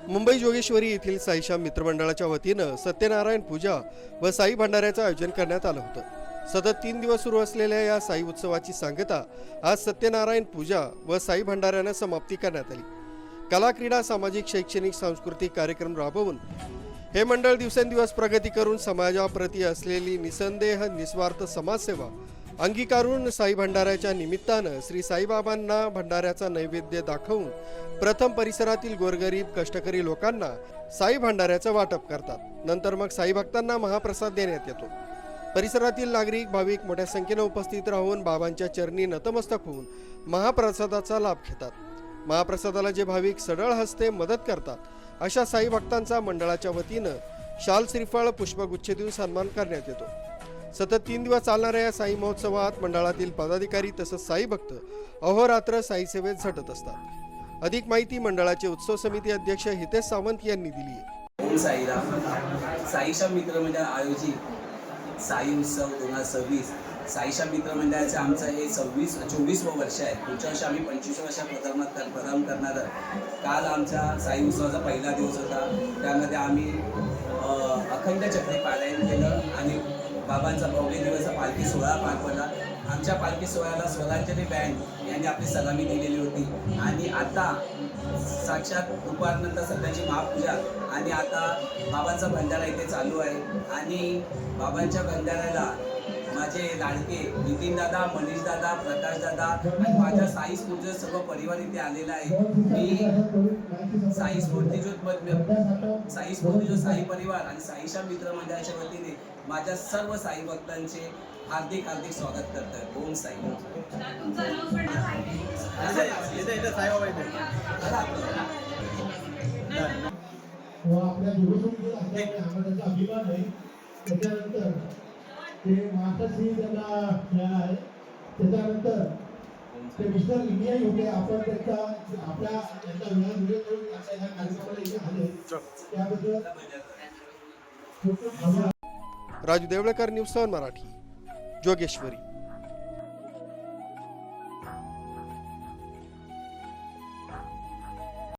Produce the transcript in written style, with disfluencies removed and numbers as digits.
मुंबई जोगेश्वरी येथील साईश्याम मित्रमंडळाच्या वतीनं सत्यनारायण पूजा व साई भंडाऱ्याचं आयोजन करण्यात आलं होतं। सतत 3 दिवस सुरू असलेल्या या साई उत्सवाची सांगता आज सत्यनारायण पूजा व साई भंडाऱ्यानं समाप्ती करण्यात आली। कला, क्रीडा, सामाजिक, शैक्षणिक, सांस्कृतिक कार्यक्रम राबवून हे मंडळ दिवसेंदिवस प्रगती करून समाजाप्रती असलेली निसंदेह निस्वार्थ समाजसेवा अंगीकारून साई भंडाऱ्याच्या निमित्तानं श्री साईबाबांना भंडाऱ्याचा नैवेद्य दाखवून प्रथम परिसरातील गोरगरीब कष्टकरी लोकांना साई भंडाऱ्याचं वाटप करतात। नंतर मग साई भक्तांना महाप्रसाद देण्यात येतो। परिसरातील नागरिक भाविक मोठ्या संख्येने उपस्थित राहून बाबांच्या चरणी नतमस्तक होऊन महाप्रसादाचा लाभ घेतात। महाप्रसादाला जे भाविक सडळ हस्ते मदत करतात अशा साई भक्तांचा मंडळाच्या वतीनं शाल, श्रीफळ, पुष्पगुच्छ देऊन सन्मान करण्यात येतो। सतत 3 दिवस चालणाऱ्या या साई महोत्सवात मंडळातील पदाधिकारी तसंच साई भक्त अहोरात्र साई सेवेत झटत असतात। अधिक माहिती मंडळाचे उत्सव समिती अध्यक्ष हितेश सावंत यांनी दिली आहे। ओम साईराम। साईश्याम मित्रमंडळ आयोजित साई उत्सव 2026 साईश्याम मित्रमंडळाचे आमचं हे 24वं वर्ष आहे। पुढच्या वर्षी आम्ही 25 वर्षात प्रदान करणार। काल आमच्या साई उत्सवाचा पहिला दिवस होता। त्यामध्ये आम्ही अखंड चक्री पारायण केलं आणि बाबांचा भव्य दिवस पालखी सोहळा पार पडला। आमच्या पालखी सोहळ्याला स्वरांजली बँड यांनी आपली सलामी दिलेली होती आणि आता साक्षात दुपारनंतर सध्याची महापूजा आणि आता बाबांचा भंडारा इथे चालू आहे आणि बाबांच्या भंडाऱ्याला माझे लाडके नितीन दादा, मनीष दादा, प्रकाश दादा आणि माझ्या साई स्फूर्तीचा सर्व परिवार इथे आलेला आहे। मी साई स्फूर्ती साई परिवार आणि साईश्याम मित्रमंडळाच्या वतीने माझ्या सर्व साई भक्तांचे हार्दिक स्वागत करतोय। ओम साई। अभिमान आहे। त्याच्यानंतर ते मास्टरश्री त्यांना मिळाला आहे। त्याच्यानंतर ते मिस्टर इंडिया होते। आपण त्यांचा आपल्या यांचा वेळा कार्यक्रमाला इथे आले त्याबद्दल राजू देवळकर, न्यूज 7 मराठी, जोगेश्वरी।